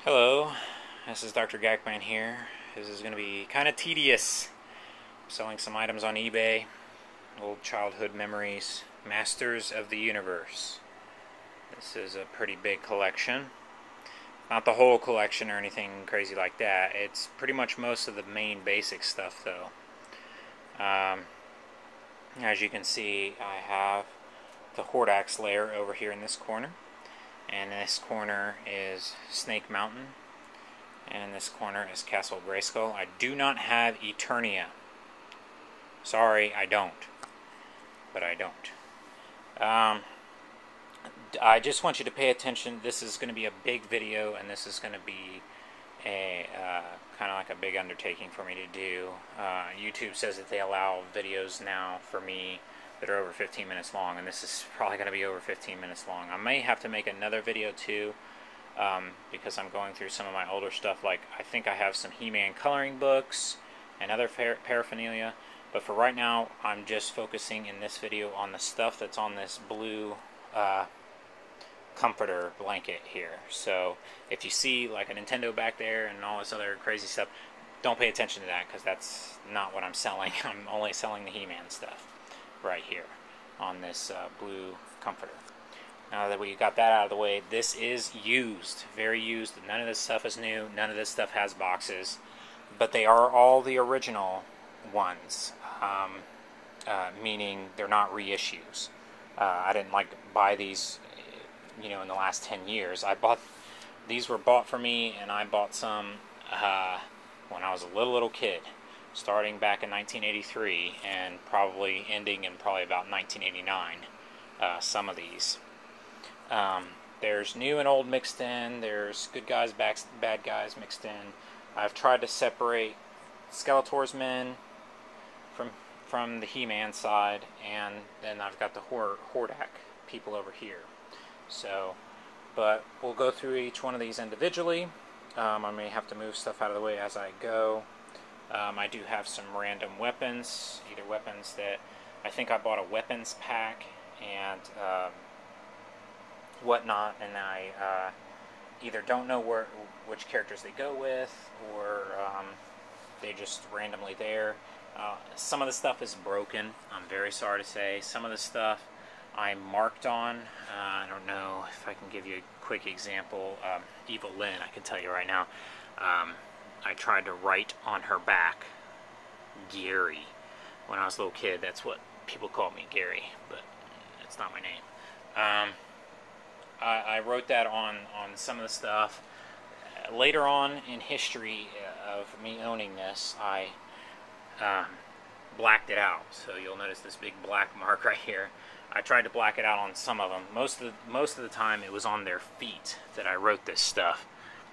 Hello, this is DrGAKMAN here. This is going to be kind of tedious. I'm selling some items on eBay, old childhood memories, Masters of the Universe. This is a pretty big collection. Not the whole collection or anything crazy like that. It's pretty much most of the main basic stuff though. As you can see, I have the Hordax layer over here in this corner. And this corner is Snake Mountain, and this corner is Castle Grayskull. I do not have Eternia. Sorry, I don't. But I don't. I just want you to pay attention. This is going to be a big video, and this is going to be a kind of like a big undertaking for me to do. YouTube says that they allow videos now for me that are over 15 minutes long, and this is probably going to be over 15 minutes long. I may have to make another video too, because I'm going through some of my older stuff. Like, I think I have some He-Man coloring books and other paraphernalia, but for right now I'm just focusing in this video on the stuff that's on this blue comforter blanket here. So if you see like a Nintendo back there and all this other crazy stuff, don't pay attention to that, because that's not what I'm selling. I'm only selling the He-Man stuff right here on this blue comforter. Now that we got that out of the way, this is used, very used. None of this stuff is new. None of this stuff has boxes, but they are all the original ones, meaning they're not reissues. I didn't buy these, in the last 10 years. These were bought for me, and I bought some when I was a little kid, starting back in 1983 and probably ending in probably about 1989, some of these. There's new and old mixed in, there's good guys, bad guys mixed in. I've tried to separate Skeletor's men from the He-Man side, and then I've got the Hordak people over here. So, but we'll go through each one of these individually. I may have to move stuff out of the way as I go. I do have some random weapons, either weapons that I think I bought a weapons pack and whatnot, and I either don't know which characters they go with, or they just randomly there. Some of the stuff is broken, I'm very sorry to say. Some of the stuff I marked on. I don't know if I can give you a quick example. Evil Lynn, I can tell you right now. I tried to write on her back, Gary. When I was a little kid, that's what people called me, Gary, but it's not my name. I wrote that on some of the stuff. Later on in history of me owning this, I blacked it out. So you'll notice this big black mark right here. I tried to black it out on some of them. Most of the time it was on their feet that I wrote this stuff.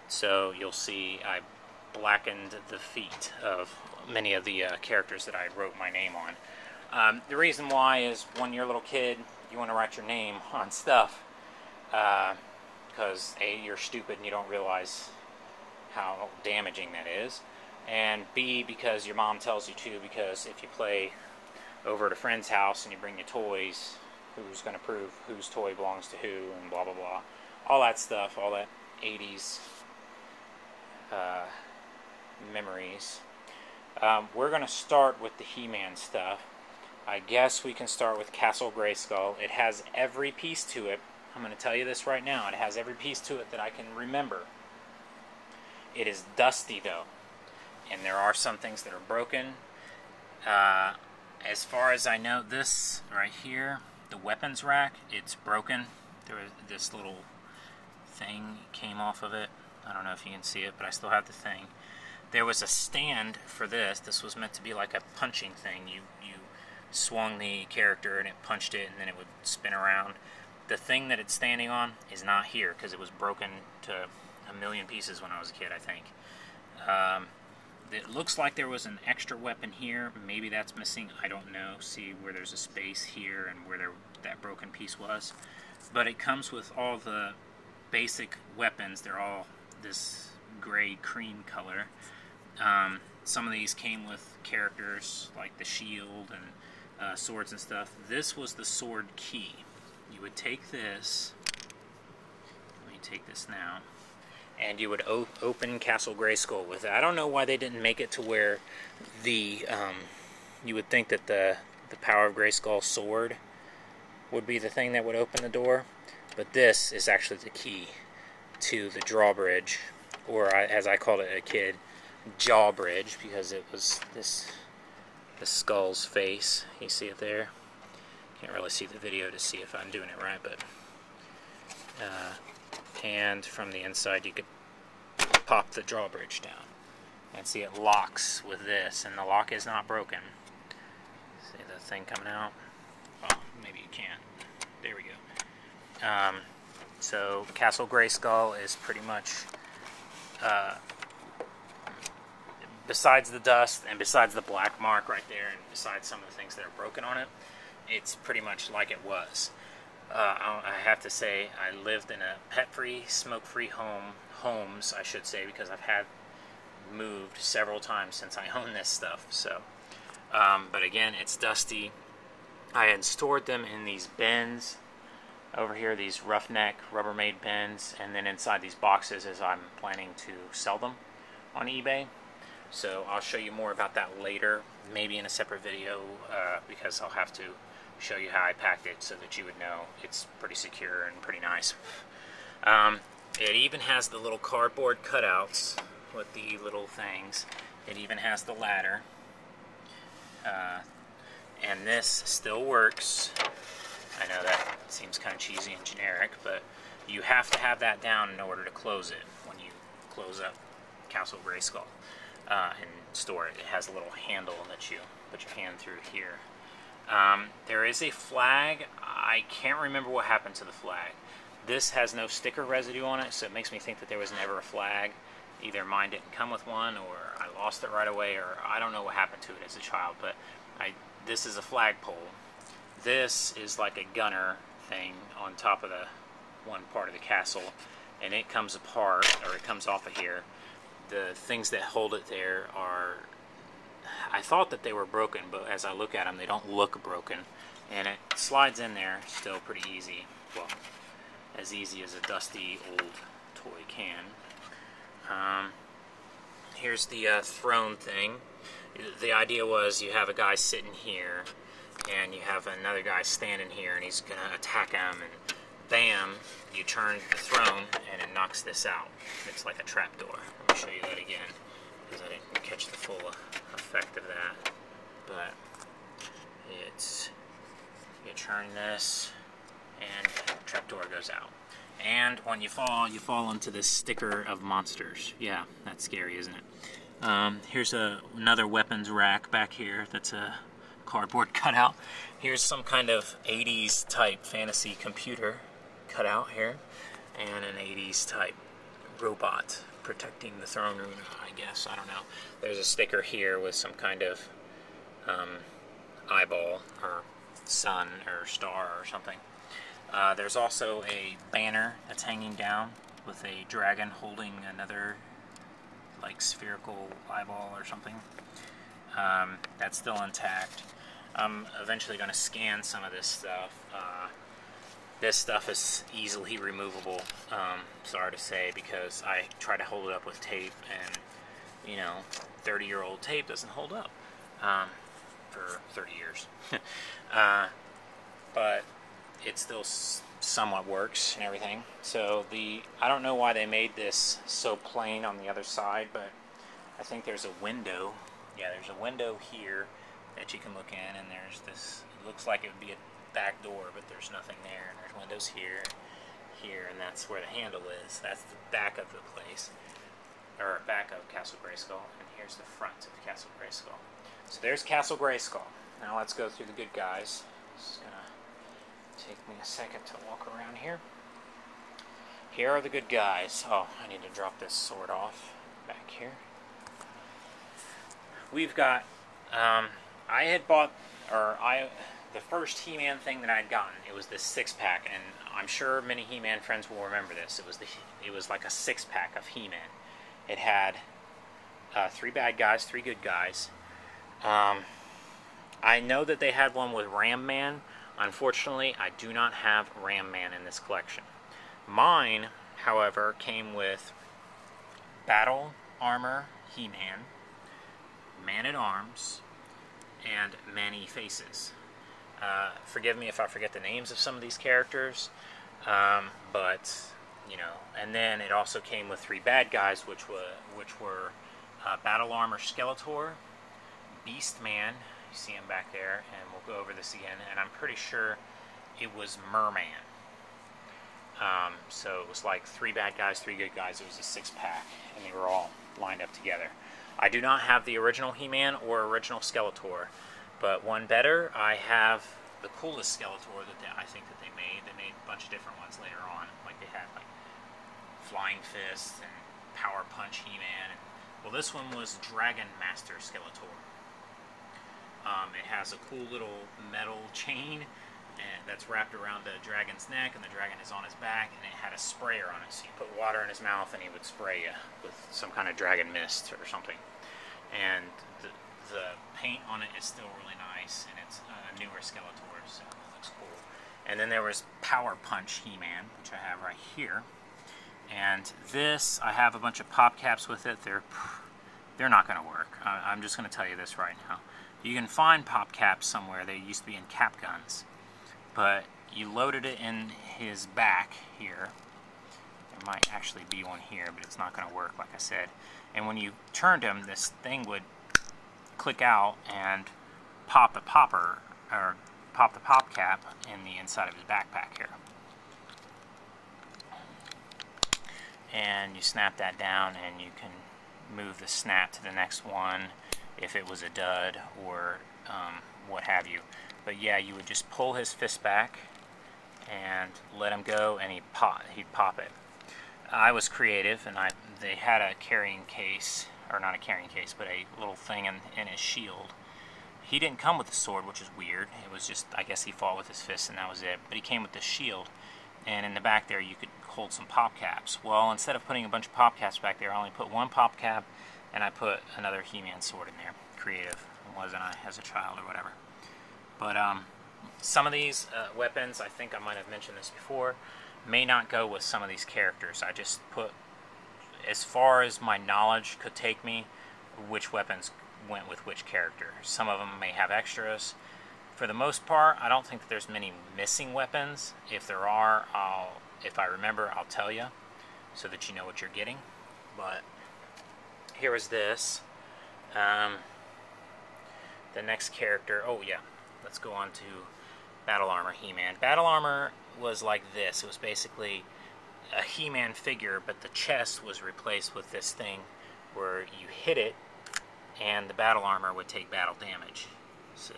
So you'll see I blackened the feet of many of the characters that I wrote my name on. The reason why is when you're a little kid, you want to write your name on stuff, because A, you're stupid and you don't realize how damaging that is, and B, because your mom tells you to, because if you play over at a friend's house and you bring your toys, who's going to prove whose toy belongs to who, and blah blah blah, all that stuff, all that 80s memories. We're going to start with the He-Man stuff. I guess we can start with Castle Grayskull. It has every piece to it. I'm going to tell you this right now. It has every piece to it that I can remember. It is dusty though, and there are some things that are broken. As far as I know, this right here, the weapons rack, it's broken. There was this little thing came off of it. I don't know if you can see it, but I still have the thing. There was a stand for this. This was meant to be like a punching thing. You swung the character and it punched it, and then it would spin around. The thing that it's standing on is not here, because it was broken to a million pieces when I was a kid, I think. It looks like there was an extra weapon here. Maybe that's missing. I don't know. See where there's a space here and where that broken piece was. But it comes with all the basic weapons. They're all this gray cream color. Some of these came with characters like the shield and swords and stuff. This was the sword key. You would take this, let me take this now, and you would open Castle Grayskull with it. I don't know why they didn't make it to where the you would think that the Power of Grayskull sword would be the thing that would open the door, but this is actually the key to the drawbridge, or as I called it as a kid, jawbridge, because it was the skull's face. You see it there? Can't really see the video to see if I'm doing it right, but and from the inside you could pop the drawbridge down and see it locks with this, and the lock is not broken. See the thing coming out? Well, maybe you can't. There we go. So Castle Grayskull is pretty much, besides the dust and besides the black mark right there, and besides some of the things that are broken on it, it's pretty much like it was. I have to say, I lived in a pet-free, smoke-free homes, I should say, because I've had moved several times since I own this stuff. So, but again, it's dusty. I had stored them in these bins over here, these roughneck Rubbermaid bins, and then inside these boxes as I'm planning to sell them on eBay. So I'll show you more about that later, maybe in a separate video, because I'll have to show you how I packed it so that you would know it's pretty secure and pretty nice. It even has the little cardboard cutouts with the little things. It even has the ladder. And this still works. I know that seems kind of cheesy and generic, but you have to have that down in order to close it when you close up Castle Grayskull and store it. It has a little handle that you put your hand through here. There is a flag. I can't remember what happened to the flag. This has no sticker residue on it, so it makes me think that there was never a flag. Either mine didn't come with one, or I lost it right away, or I don't know what happened to it as a child, but this is a flagpole. This is like a gunner thing on top of the one part of the castle, and it comes apart, or it comes off of here. The things that hold it there are, I thought that they were broken, but as I look at them, they don't look broken, and it slides in there still pretty easy. Well, as easy as a dusty old toy can. Here's the throne thing. The idea was you have a guy sitting here, and you have another guy standing here, and he's going to attack him, and bam, you turn the throne, and it knocks this out. It's like a trapdoor. Let me show you that again, because I didn't catch the full effect of that. But it's, you turn this, and the trapdoor goes out. And when you fall into this sticker of monsters. Yeah, that's scary, isn't it? Here's another weapons rack back here. That's a cardboard cutout. Here's some kind of 80s type fantasy computer cutout here, and an 80s type robot protecting the throne room, I guess. I don't know. There's a sticker here with some kind of eyeball or sun or star or something. There's also a banner that's hanging down with a dragon holding another like spherical eyeball or something. That's still intact. I'm eventually going to scan some of this stuff. This stuff is easily removable, sorry to say, because I try to hold it up with tape, and, you know, 30-year-old tape doesn't hold up for 30 years. But it still somewhat works and everything. So I don't know why they made this so plain on the other side, but I think there's a window. Yeah, there's a window here that you can look in, and there's this, it looks like it would be a back door, but there's nothing there, and there's windows here, here, and that's where the handle is. That's the back of the place, or back of Castle Grayskull, and here's the front of Castle Grayskull. So there's Castle Grayskull. Now let's go through the good guys. This is gonna take me a second to walk around here. Here are the good guys. Oh, I need to drop this sword off back here. We've got, I had bought, the first He-Man thing that I'd gotten, it was this 6-pack, and I'm sure many He-Man friends will remember this. It was like a 6-pack of He-Man. It had 3 bad guys, 3 good guys. I know that they had one with Ram Man. Unfortunately, I do not have Ram Man in this collection. Mine, however, came with Battle Armor He-Man, Man-at-Arms, and Man-E-Faces. Forgive me if I forget the names of some of these characters, but, you know, and then it also came with 3 bad guys, which were Battle Armor Skeletor, Beast Man, you see him back there, and we'll go over this again, and I'm pretty sure it was Merman. So it was like 3 bad guys, 3 good guys. It was a 6-pack, and they were all lined up together. I do not have the original He-Man or original Skeletor, but one better, I have the coolest Skeletor that I think that they made. They made a bunch of different ones later on. Like they had like Flying Fist and Power Punch He-Man. Well, this one was Dragon Master Skeletor. It has a cool little metal chain and that's wrapped around the dragon's neck, and the dragon is on his back, and it had a sprayer on it. So you put water in his mouth, and he would spray you with some kind of dragon mist or something. And the paint on it is still really nice, and it's a newer Skeletor, so it looks cool. And then there was Power Punch He-Man, which I have right here. And this, I have a bunch of pop caps with it. They're not going to work. I'm just going to tell you this right now. You can find pop caps somewhere. They used to be in cap guns. But you loaded it in his back here. There might actually be one here, but it's not going to work, like I said. And when you turned him, this thing would click out and pop the popper, or pop the pop cap in the inside of his backpack here. And you snap that down, and you can move the snap to the next one if it was a dud or what have you. But yeah, you would just pull his fist back and let him go, and he'd pop it. I was creative, and they had a carrying case, or not a carrying case, but a little thing in his shield. He didn't come with a sword, which is weird. It was just, I guess he fought with his fists, and that was it. But he came with the shield, and in the back there you could hold some pop caps. Well, instead of putting a bunch of pop caps back there, I only put 1 pop cap, and I put another He-Man sword in there. Creative, wasn't I, as a child or whatever. But some of these weapons, I think I might have mentioned this before, may not go with some of these characters. I just put, as far as my knowledge could take me, which weapons went with which character. Some of them may have extras. For the most part, I don't think that there's many missing weapons. If there are, if I remember, I'll tell you, so that you know what you're getting. But here is this. The next character, oh yeah, let's go on to Battle Armor He-Man. Battle Armor was like this. It was basically a He-Man figure, but the chest was replaced with this thing where you hit it and the battle armor would take battle damage. So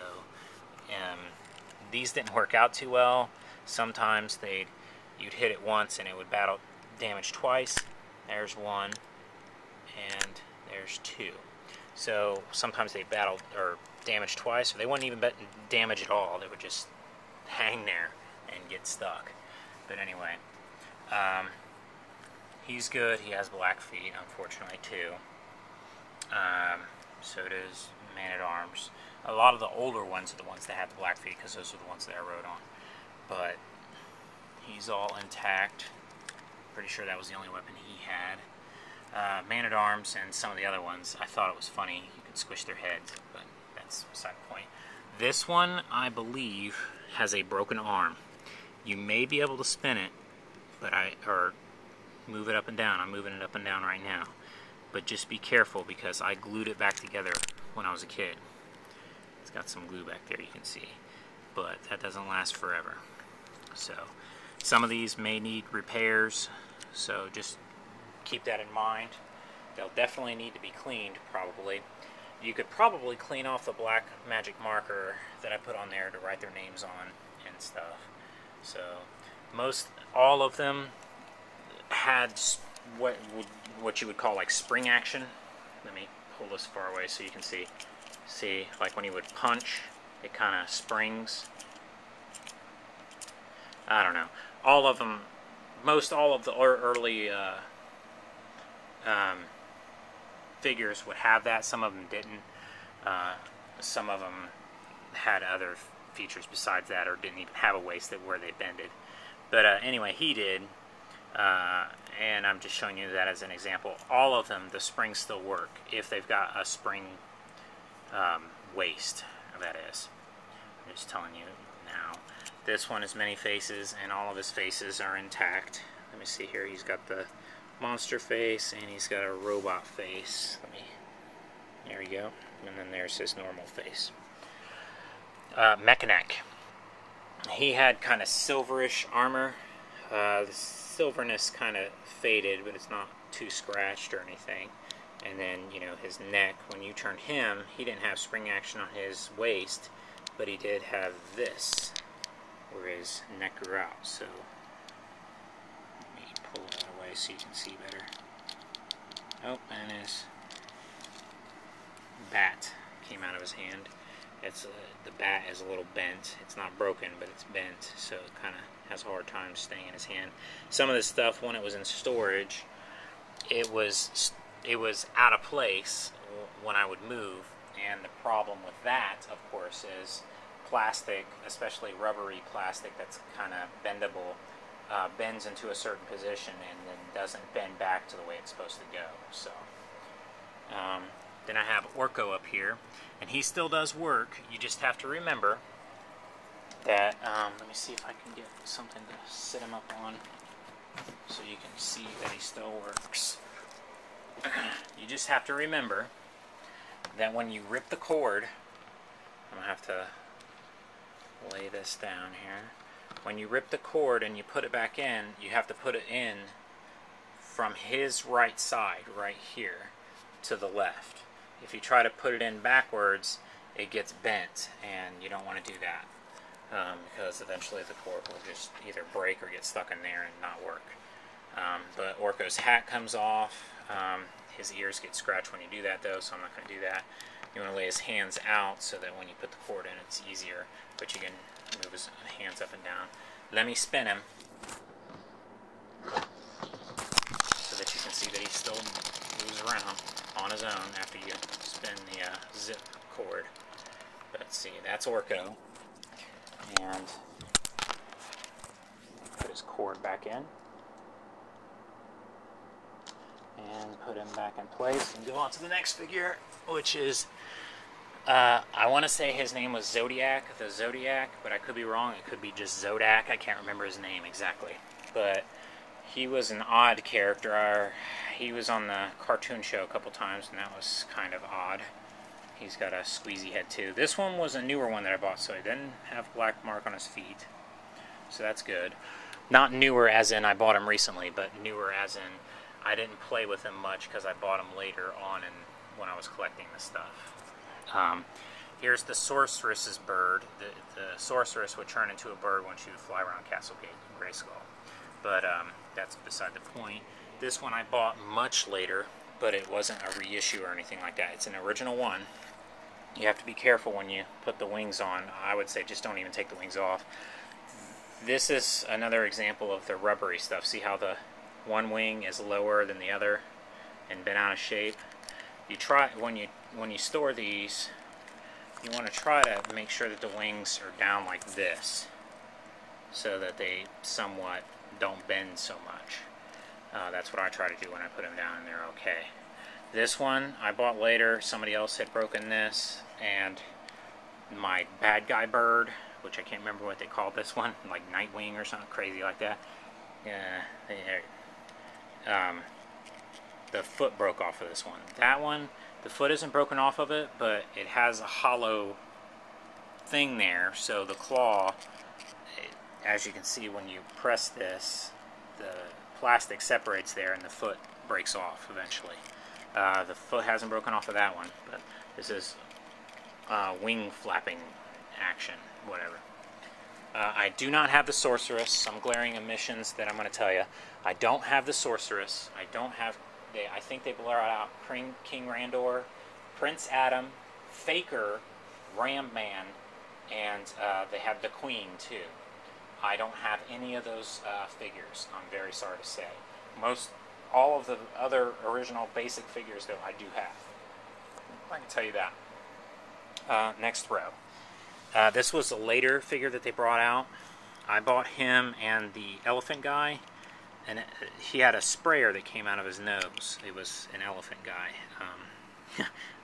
these didn't work out too well. Sometimes you'd hit it once and it would battle damage twice. There's 1 and there's 2. So sometimes they battled or damaged twice, or they wouldn't even damage at all. They would just hang there and get stuck. But anyway, he's good. He has black feet, unfortunately, too. So does Man-at-Arms. A lot of the older ones are the ones that have the black feet, because those are the ones that I rode on. But he's all intact. Pretty sure that was the only weapon he had. Man-at-Arms and some of the other ones, I thought it was funny. You could squish their heads, but that's beside the point. This one, I believe, has a broken arm. You may be able to spin it, or move it up and down. I'm moving it up and down right now. But just be careful, because I glued it back together when I was a kid. It's got some glue back there, you can see. But that doesn't last forever. So some of these may need repairs, so just keep that in mind. They'll definitely need to be cleaned, probably. You could probably clean off the black magic marker that I put on there to write their names on and stuff. So all of them had what you would call like spring action. Let me pull this far away so you can see. See, like when you would punch, it kind of springs. I don't know. All of them, all of the early figures would have that. Some of them didn't. Some of them had other features besides that, or didn't even have a waist where they bended. But anyway, he did. And I'm just showing you that as an example. All of them, the springs still work if they've got a spring waist, that is. I'm just telling you now. This one is many faces, and all of his faces are intact. Let me see here. He's got the monster face, and he's got a robot face. There we go. And then there's his normal face. Mechanic. He had kind of silverish armor. The silverness kind of faded, but it's not too scratched or anything. And then, you know, his neck, when you turned him, he didn't have spring action on his waist, but he did have this, where his neck grew out. So, let me pull that away so you can see better. Oh, and his bat came out of his hand. The bat is a little bent. It's not broken, but it's bent, so it kind of has a hard time staying in his hand. Some of this stuff, when it was in storage, it was out of place when I would move, and the problem with that, of course, is plastic, especially rubbery plastic that's kind of bendable, bends into a certain position and then doesn't bend back to the way it's supposed to go. So then I have Orko up here, and he still does work. You just have to remember that, let me see if I can get something to sit him up on so you can see that he still works. You just have to remember that when you rip the cord, I'm going to have to lay this down here. When you rip the cord and you put it back in, you have to put it in from his right side, right here, to the left. If you try to put it in backwards, it gets bent, and you don't want to do that, because eventually the cord will just either break or get stuck in there and not work. But Orko's hat comes off. His ears get scratched when you do that, though, so I'm not going to do that. You want to lay his hands out so that when you put the cord in, it's easier, but you can move his hands up and down. Let me spin him so that you can see that he still moves around on his own after you spin the zip cord. But let's see, that's Orko. And put his cord back in. And put him back in place and go on to the next figure, which is, I want to say his name was Zodiac, the Zodiac, but I could be wrong. It could be just Zodak. I can't remember his name exactly. But he was an odd character. He was on the cartoon show a couple times, and that was kind of odd. He's got a squeezy head, too. This one was a newer one that I bought, so he didn't have black mark on his feet. So that's good. Not newer as in I bought him recently, but newer as in I didn't play with him much because I bought him later on when I was collecting the stuff. Here's the Sorceress's bird. The Sorceress would turn into a bird when she would fly around Castlegate in Grayskull. But that's beside the point. This one I bought much later, but it wasn't a reissue or anything like that. It's an original one. You have to be careful when you put the wings on. I would say just don't even take the wings off. This is another example of the rubbery stuff. See how the one wing is lower than the other and been out of shape? You try when you store these, you want to try to make sure that the wings are down like this, so that they somewhat don't bend so much. That's what I try to do when I put them down, and they're okay. This one I bought later. Somebody else had broken this, and my bad guy bird, which I can't remember what they called this one, like Nightwing or something crazy like that. The foot broke off of this one. That one, the foot isn't broken off of it, but it has a hollow thing there, so the claw, as you can see when you press this, the plastic separates there and the foot breaks off eventually. The foot hasn't broken off of that one, but this is wing flapping action, whatever. I do not have the Sorceress. Some glaring omissions that I'm going to tell you. I don't have the Sorceress. I don't have. I think they blur out King Randor, Prince Adam, Faker, Ram Man, and they have the Queen too. I don't have any of those figures. I'm very sorry to say. All of the other original basic figures though I do have. I can tell you that. Next row. This was a later figure that they brought out. I bought him and the elephant guy he had a sprayer that came out of his nose. It was an elephant guy.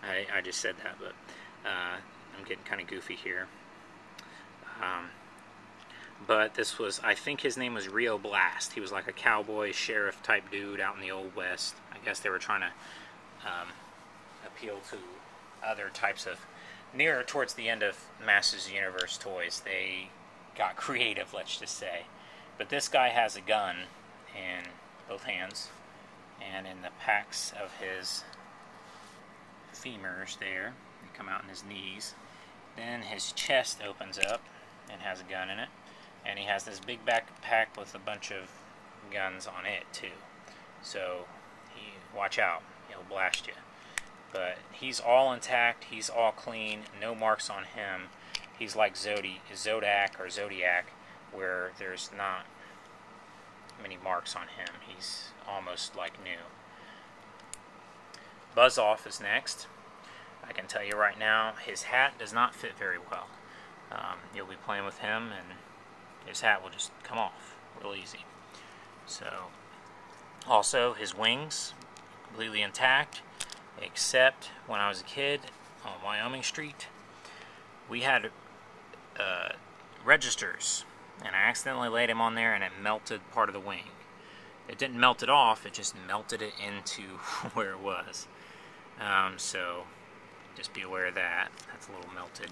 I just said that, but I'm getting kind of goofy here. But this was, I think his name was Rio Blast. He was like a cowboy sheriff type dude out in the Old West. I guess they were trying to appeal to other types of, nearer towards the end of Masters of the Universe toys, they got creative, let's just say. But this guy has a gun in both hands, and in the packs of his femurs there, they come out in his knees. Then his chest opens up and has a gun in it, and he has this big backpack with a bunch of guns on it too. So watch out, he'll blast you. But he's all intact, he's all clean, no marks on him. He's like Zodiac, where there's not many marks on him. He's almost like new. Buzz Off is next. I can tell you right now, his hat does not fit very well. You'll be playing with him and his hat will just come off real easy. So, also his wings, completely intact, except when I was a kid on Wyoming Street, we had registers, and I accidentally laid him on there and it melted part of the wing. It didn't melt it off, it just melted it into where it was. So just be aware of that. That's a little melted.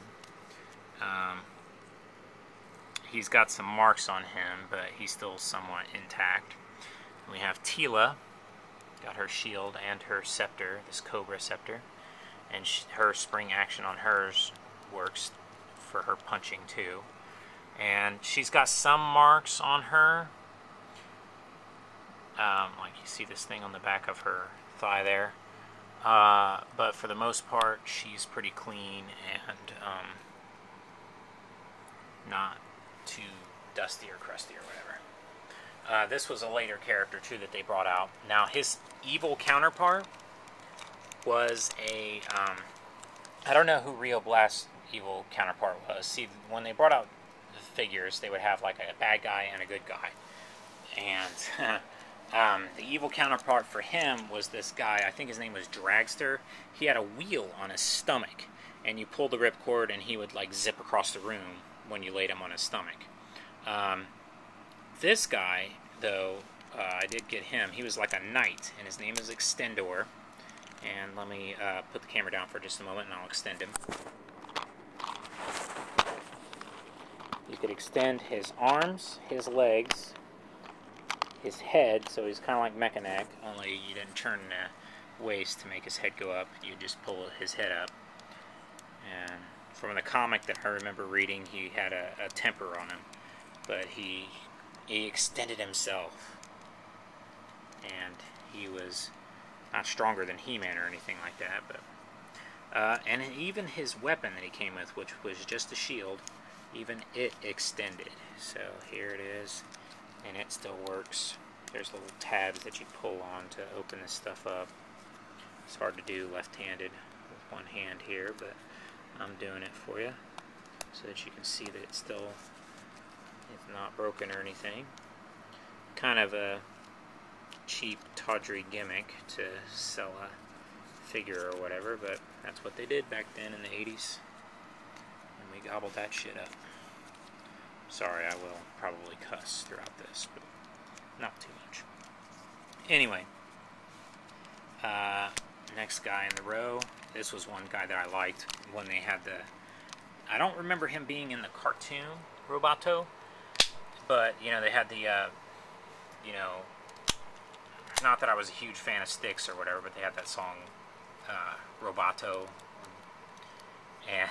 He's got some marks on him, but he's still somewhat intact. We have Tila, got her shield and her scepter, this Cobra scepter, and her spring action on hers works for her punching too. And she's got some marks on her, like you see this thing on the back of her thigh there, but for the most part she's pretty clean and not too dusty or crusty or whatever. This was a later character too that they brought out. Now his evil counterpart was a I don't know who Rio Blast's evil counterpart was. See, when they brought out the figures, they would have like a bad guy and a good guy. And the evil counterpart for him was this guy, I think his name was Dragster. He had a wheel on his stomach, and you pulled the ripcord and he would like zip across the room when you laid him on his stomach. This guy, though, I did get him. He was like a knight, and his name is Extendor. And let me put the camera down for just a moment, and I'll extend him. You could extend his arms, his legs, his head, so he's kind of like Mechaneck, only you didn't turn the waist to make his head go up. You just pull his head up. And from the comic that I remember reading, he had a temper on him, but he extended himself, and he was not stronger than He-Man or anything like that, but and even his weapon that he came with, which was just a shield, even it extended. So here it is, and it still works. There's little tabs that you pull on to open this stuff up. It's hard to do left-handed with one hand here, but I'm doing it for you so that you can see that it's not broken or anything. Kind of a cheap, tawdry gimmick to sell a figure or whatever, but that's what they did back then in the 80s. And we gobbled that shit up. Sorry, I will probably cuss throughout this, but not too much. Anyway, next guy in the row. This was one guy that I liked when they had the... I don't remember him being in the cartoon, Roboto, but, you know, they had the, you know, not that I was a huge fan of Styx or whatever, but they had that song, Roboto, and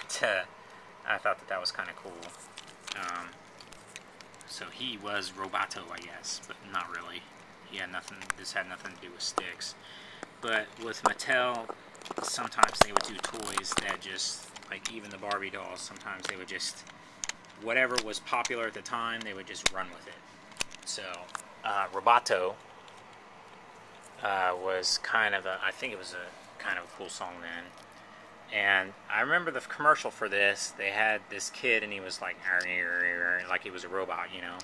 I thought that was kind of cool. So he was Roboto, I guess, but not really. He had nothing, this had nothing to do with Styx. But with Mattel, sometimes they would do toys that just, like even the Barbie dolls, sometimes they would just, whatever was popular at the time, they would just run with it. So, Roboto was kind of a, I think it was a kind of a cool song then. And I remember the commercial for this, they had this kid and he was like he was a robot, you know,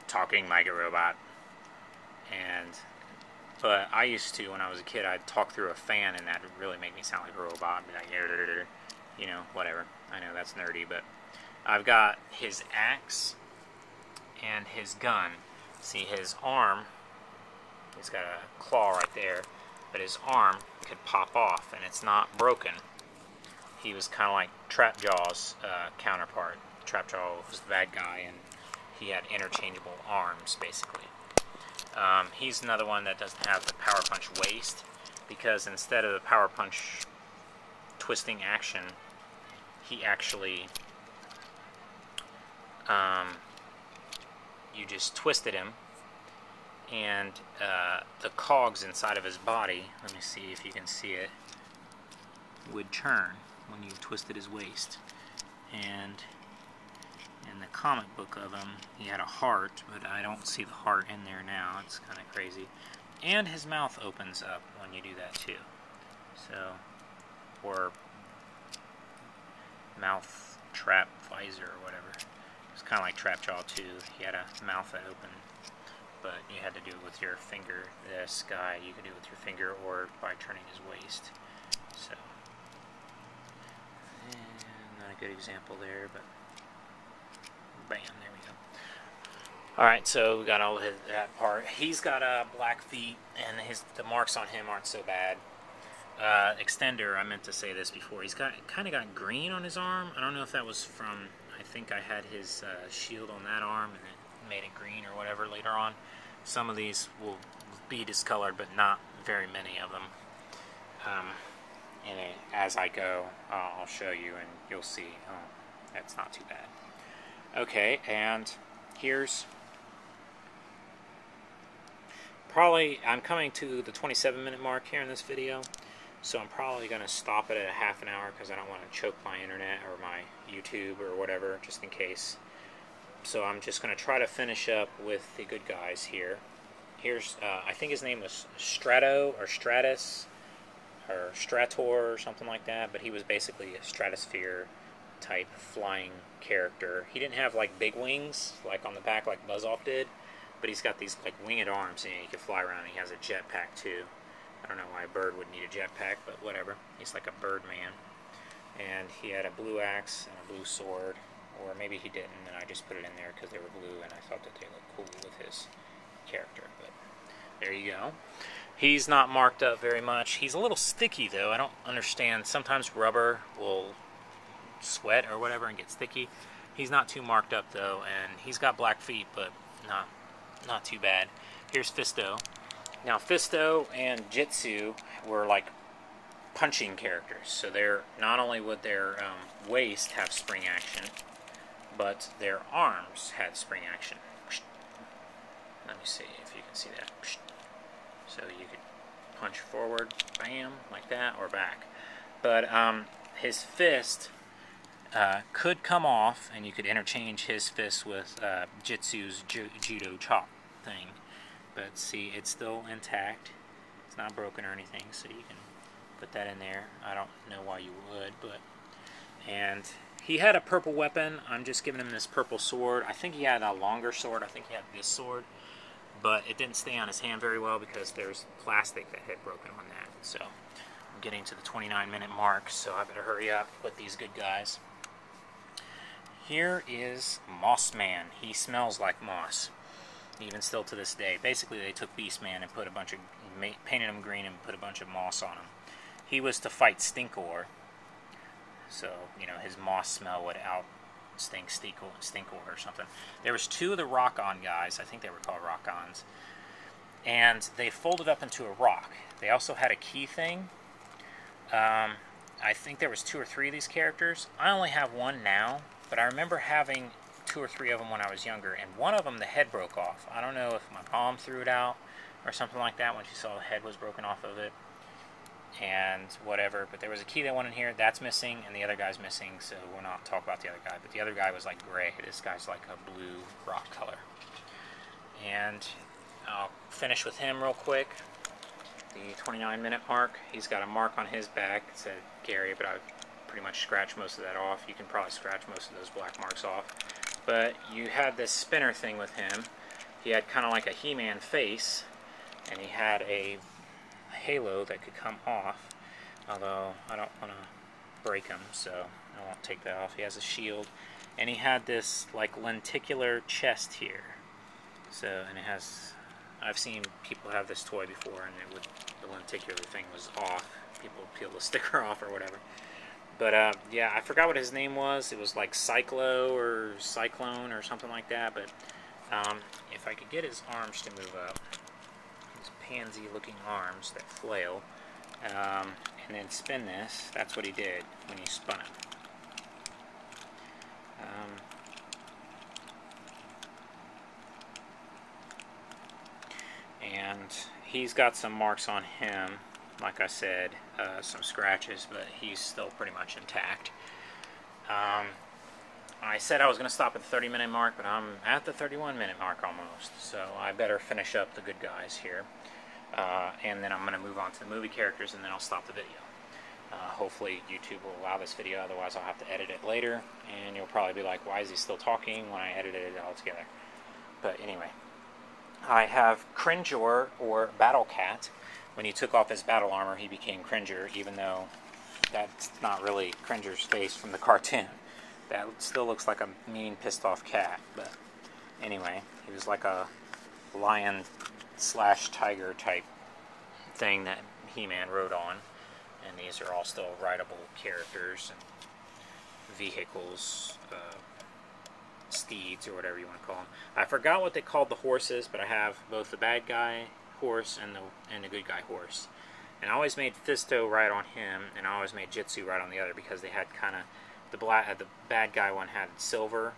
talking like a robot. But I used to, when I was a kid, I'd talk through a fan, and that would really make me sound like a robot. I'd be like, you know, whatever. I know that's nerdy, but I've got his axe and his gun. See, his arm, he's got a claw right there, but his arm could pop off, and it's not broken. He was kind of like Trapjaw's counterpart. Trapjaw was the bad guy, and he had interchangeable arms, basically. He's another one that doesn't have the Power Punch waist, because instead of the Power Punch twisting action, he actually, you just twisted him, and the cogs inside of his body, let me see if you can see it, would turn when you twisted his waist. And in the comic book of him, he had a heart, but I don't see the heart in there now. It's kind of crazy. And his mouth opens up when you do that too. So, or mouth trap visor or whatever. It's kind of like Trapjaw too. He had a mouth that opened, but you had to do it with your finger. This guy, you could do it with your finger or by turning his waist. So, not a good example there, but bam, there we go. Alright, so we got all of that part. He's got black feet, and the marks on him aren't so bad. Extender, I meant to say this before, he's kind of got green on his arm. I don't know if that was from, I think I had his shield on that arm, and it made it green or whatever later on. Some of these will be discolored, but not very many of them. And as I go, I'll show you, and you'll see, oh, that's not too bad. Okay, and here's probably, I'm coming to the 27-minute mark here in this video, so I'm probably going to stop it at a half an hour because I don't want to choke my internet or my YouTube or whatever, just in case. So I'm just going to try to finish up with the good guys here. Here's, I think his name was Strato or Stratus or Strator or something like that, but he was basically a stratosphere type flying character. He didn't have like big wings like on the back like Buzz-Off did, but he's got these like winged arms, and he can fly around. He has a jetpack too. I don't know why a bird would need a jetpack, but whatever. He's like a bird man. And he had a blue axe and a blue sword, or maybe he didn't, and I just put it in there because they were blue, and I thought that they looked cool with his character. But there you go. He's not marked up very much. He's a little sticky though. I don't understand. Sometimes rubber will sweat or whatever and get sticky. He's not too marked up though, and he's got black feet, but not too bad. Here's Fisto. Now Fisto and Jitsu were like punching characters, so they're not only would their waist have spring action, but their arms had spring action. Let me see if you can see that. So you could punch forward, bam, like that, or back. But his fist could come off, and you could interchange his fist with Jitsu's judo chop thing. But see, it's still intact. It's not broken or anything, so you can put that in there. I don't know why you would, but... And he had a purple weapon. I'm just giving him this purple sword. I think he had a longer sword. I think he had this sword. But it didn't stay on his hand very well because there's plastic that had broken on that. So I'm getting to the 29-minute mark, so I better hurry up with these good guys. Here is Moss Man. He smells like moss, even still to this day. Basically, they took Beast Man and put a bunch of, painted him green and put a bunch of moss on him. He was to fight Stinkor, so you know his moss smell would outstink Stinkor or something. There was two of the Rock-On guys. I think they were called Rock-Ons, and they folded up into a rock. They also had a key thing. I think there was 2 or 3 of these characters. I only have one now, but I remember having 2 or 3 of them when I was younger, and one of them, the head broke off. I don't know if my mom threw it out or something like that when she saw the head was broken off of it, and whatever, but there was a key that went in here. That's missing, and the other guy's missing, so we'll not talk about the other guy, but the other guy was like gray. This guy's like a blue rock color. And I'll finish with him real quick. The 29-minute mark. He's got a mark on his back. It said Gary, but I pretty much scratched most of that off. You can probably scratch most of those black marks off. But you had this spinner thing with him. He had kind of like a He-Man face, and he had a halo that could come off, although I don't want to break him, so I won't take that off. He has a shield, and he had this like lenticular chest here. So, and it has, I've seen people have this toy before, and it would, the lenticular thing was off. People peel the sticker off or whatever. But yeah, I forgot what his name was. It was like Cyclo or Cyclone or something like that. But if I could get his arms to move up, his pansy-looking arms that flail, and then spin this. That's what he did when he spun it. And he's got some marks on him, like I said, some scratches, but he's still pretty much intact. I said I was going to stop at the 30-minute mark, but I'm at the 31-minute mark almost, so I better finish up the good guys here. And then I'm going to move on to the movie characters, and then I'll stop the video. Hopefully YouTube will allow this video, otherwise I'll have to edit it later, and you'll probably be like, why is he still talking when I edited it all together? But anyway, I have Cringer, or Battle Cat. When he took off his battle armor, he became Cringer, even though that's not really Cringer's face from the cartoon. That still looks like a mean, pissed-off cat. But anyway, he was like a lion/tiger type thing that He-Man rode on. And these are all still rideable characters and vehicles, steeds, or whatever you want to call them. I forgot what they called the horses, but I have both the bad guy horse and the good guy horse. And I always made Fisto ride on him, and I always made Jitsu ride on the other, because they had kind of, the bad guy one had silver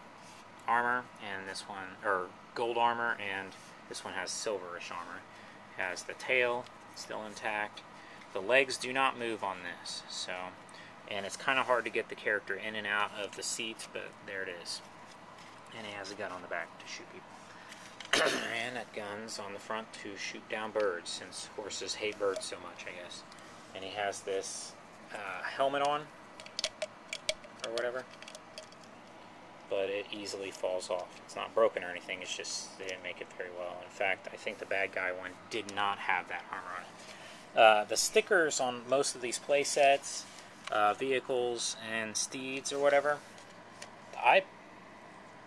armor, and this one, or gold armor, and this one has silverish armor. It has the tail still intact. The legs do not move on this, so, and it's kind of hard to get the character in and out of the seats, but there it is. And he has a gun on the back to shoot people. And that gun's on the front to shoot down birds, since horses hate birds so much, I guess. And he has this helmet on, or whatever, but it easily falls off. It's not broken or anything, it's just they didn't make it very well. In fact, I think the bad guy one did not have that armor on it. The stickers on most of these play sets, vehicles, and steeds or whatever, I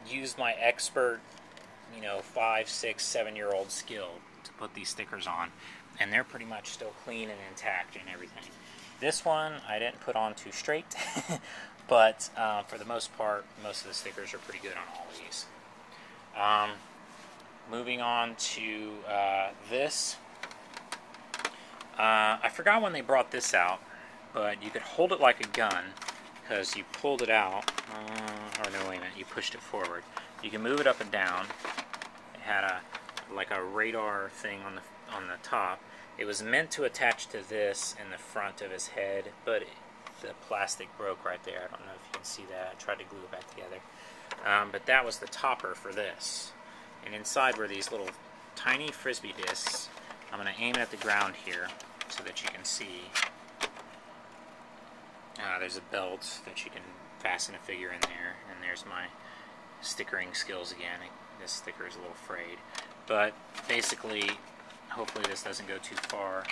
used my expert, 5, 6, 7-year-old skill to put these stickers on, and they're pretty much still clean and intact and everything. This one I didn't put on too straight, but for the most part, most of the stickers are pretty good on all of these. Moving on to this. I forgot when they brought this out, but you could hold it like a gun, because you pulled it out, or no, wait a minute, you pushed it forward. You can move it up and down. It had like a radar thing on the top. It was meant to attach to this in the front of his head, but the plastic broke right there. I don't know if you can see that. I tried to glue it back together. But that was the topper for this. And inside were these little tiny frisbee discs. I'm going to aim it at the ground here so that you can see. There's a belt that you can fasten a figure in there, and there's my stickering skills again. This sticker is a little frayed, but basically, hopefully this doesn't go too far,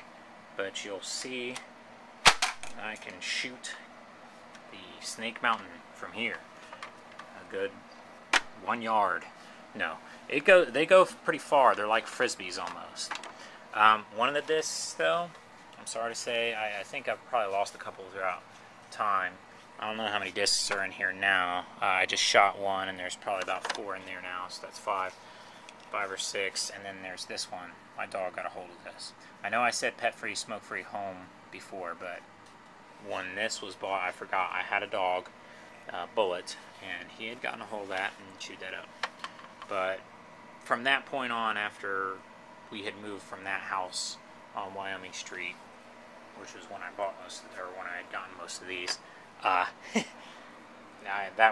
but you'll see I can shoot the Snake Mountain from here a good 1 yard. No, they go pretty far. They're like frisbees almost. One of the discs, though, I'm sorry to say, I think I've probably lost a couple throughout time. I don't know how many discs are in here now. I just shot one, and there's probably about 4 in there now, so that's 5 or 6, and then there's this one. My dog got a hold of this. I know I said pet-free, smoke-free home before, but when this was bought, I forgot I had a dog, Bullet, and he had gotten a hold of that and chewed that up. But from that point on, after we had moved from that house on Wyoming Street, which was when I bought when I had gotten most of these, that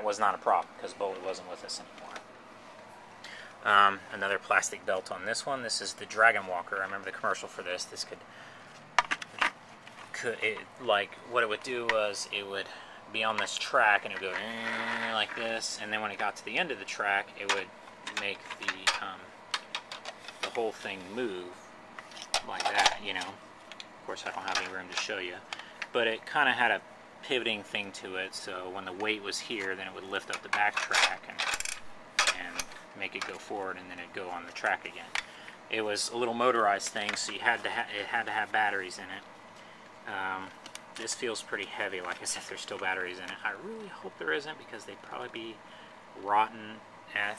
was not a problem, because Bullet wasn't with us anymore. Another plastic belt on this one. This is the Dragon Walker. I remember the commercial for this. This what it would do was it would be on this track, and it would go like this, and then when it got to the end of the track, it would make the whole thing move you know, of course I don't have any room to show you, but it kind of had a pivoting thing to it, so when the weight was here, then it would lift up the back track and make it go forward, and then it'd go on the track again. It was a little motorized thing, so it had to have batteries in it. This feels pretty heavy, like I said, there's still batteries in it. I really hope there isn't, because they'd probably be rotten,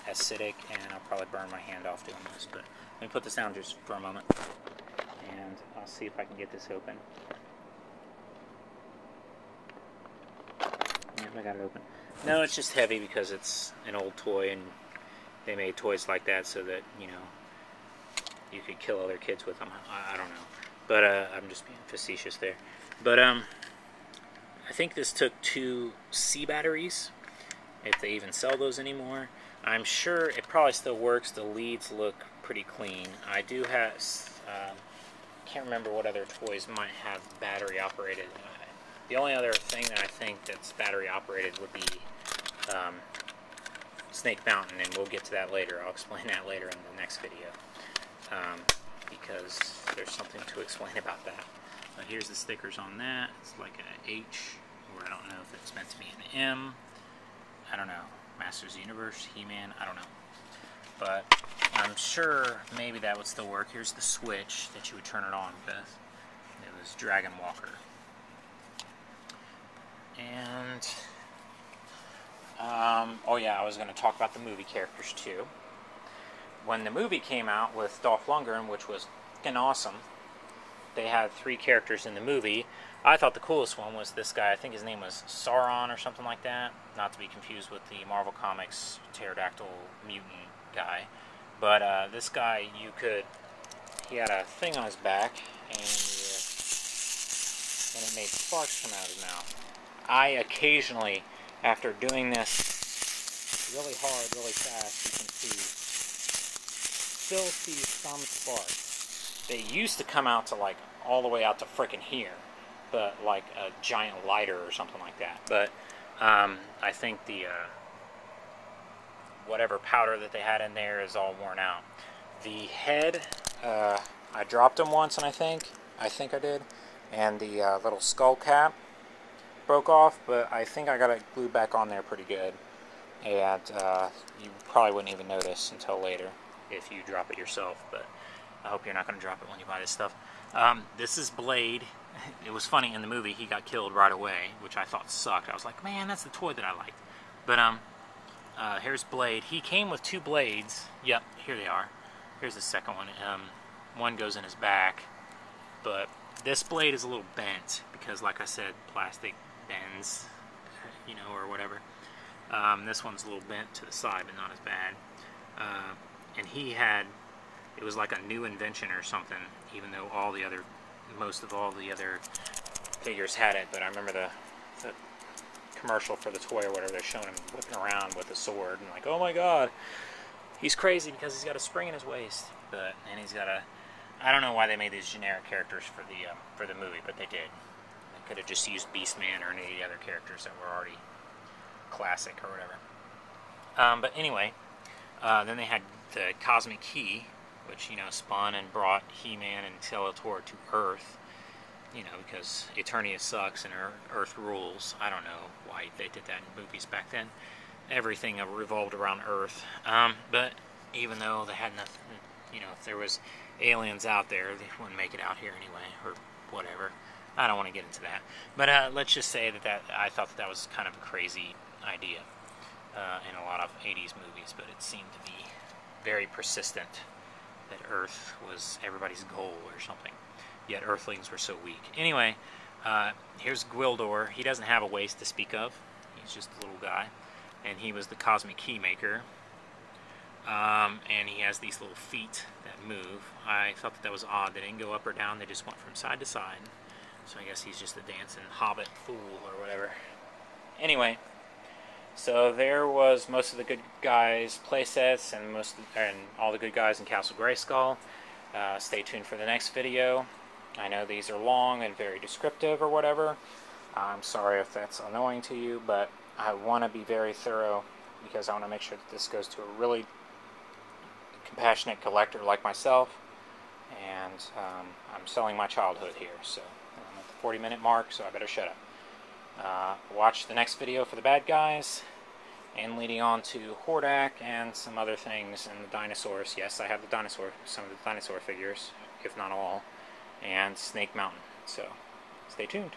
acidic, and I'll probably burn my hand off doing this. But let me put this down just for a moment, and I'll see if I can get this open. Yeah, I got it open. No, it's just heavy because it's an old toy, and they made toys like that so that, you know, you could kill other kids with them. I don't know. But I'm just being facetious there. But I think this took 2 C batteries, if they even sell those anymore. I'm sure it probably still works. The leads look pretty clean. I do have, can't remember what other toys might have battery operated. The only other thing that I think that's battery operated would be Snake Mountain, and we'll get to that later. I'll explain that later in the next video, because there's something to explain about that. But here's the stickers on that. It's like an H, or I don't know if it's meant to be an M. I don't know. Masters of the Universe, He-Man, I don't know. But I'm sure maybe that would still work. Here's the switch that you would turn it on with. It was Dragon Walker. And oh yeah, I was going to talk about the movie characters too. When the movie came out with Dolph Lundgren, which was fucking awesome, they had 3 characters in the movie. I thought the coolest one was this guy. I think his name was Sauron or something like that. Not to be confused with the Marvel Comics pterodactyl mutant guy. But this guy, he had a thing on his back, and it made sparks come out of his mouth. I occasionally, after doing this really hard, really fast, you can still see some sparks. They used to come out to like all the way out to frickin' here, but like a giant lighter or something like that. But I think the whatever powder that they had in there is all worn out. The head, I dropped them once, and I think I did, and the little skull cap broke off, but I think I got it glued back on there pretty good, and you probably wouldn't even notice until later if you drop it yourself, but I hope you're not going to drop it when you buy this stuff. This is Blade. It was funny, in the movie he got killed right away, which I thought sucked. I was like, man, that's the toy that I liked. But here's Blade. He came with 2 blades. Yep, here they are. Here's the second one. One goes in his back, but this blade is a little bent because, like I said, plastic bends, you know, or whatever. This one's a little bent to the side, but not as bad. And it was like a new invention or something, even though most of all the other figures had it. But I remember the commercial for the toy or whatever, they're showing him whipping around with a sword, and like, oh my god, he's crazy because he's got a spring in his waist. And he's got I don't know why they made these generic characters for the movie, but they did. They could have just used Beastman or any of the other characters that were already classic or whatever. But anyway, then they had the Cosmic Key, which, you know, spun and brought He-Man and Skeletor to Earth, you know, because Eternia sucks and Earth rules. I don't know why they did that in movies back then. Everything revolved around Earth. But even though they had nothing, you know, if there was aliens out there, they wouldn't make it out here anyway, or whatever. I don't want to get into that. But let's just say that I thought that was kind of a crazy idea in a lot of 80s movies, but it seemed to be very persistent that Earth was everybody's goal or something. Yet Earthlings were so weak. Anyway, here's Gwildor. He doesn't have a waist to speak of. He's just a little guy. And he was the Cosmic Key maker. And he has these little feet that move. I thought that was odd. They didn't go up or down. They just went from side to side. So I guess he's just a dancing hobbit fool or whatever. Anyway, so there was most of the good guys' playsets and all the good guys in Castle Grayskull. Stay tuned for the next video. I know these are long and very descriptive or whatever. I'm sorry if that's annoying to you, but I want to be very thorough because I want to make sure that this goes to a really compassionate collector like myself. and I'm selling my childhood here, so I'm at the 40-minute mark, so I better shut up. Watch the next video for the bad guys, and leading on to Hordak and some other things, and the dinosaurs. Yes, I have some of the dinosaur figures, if not all, and Snake Mountain. So stay tuned.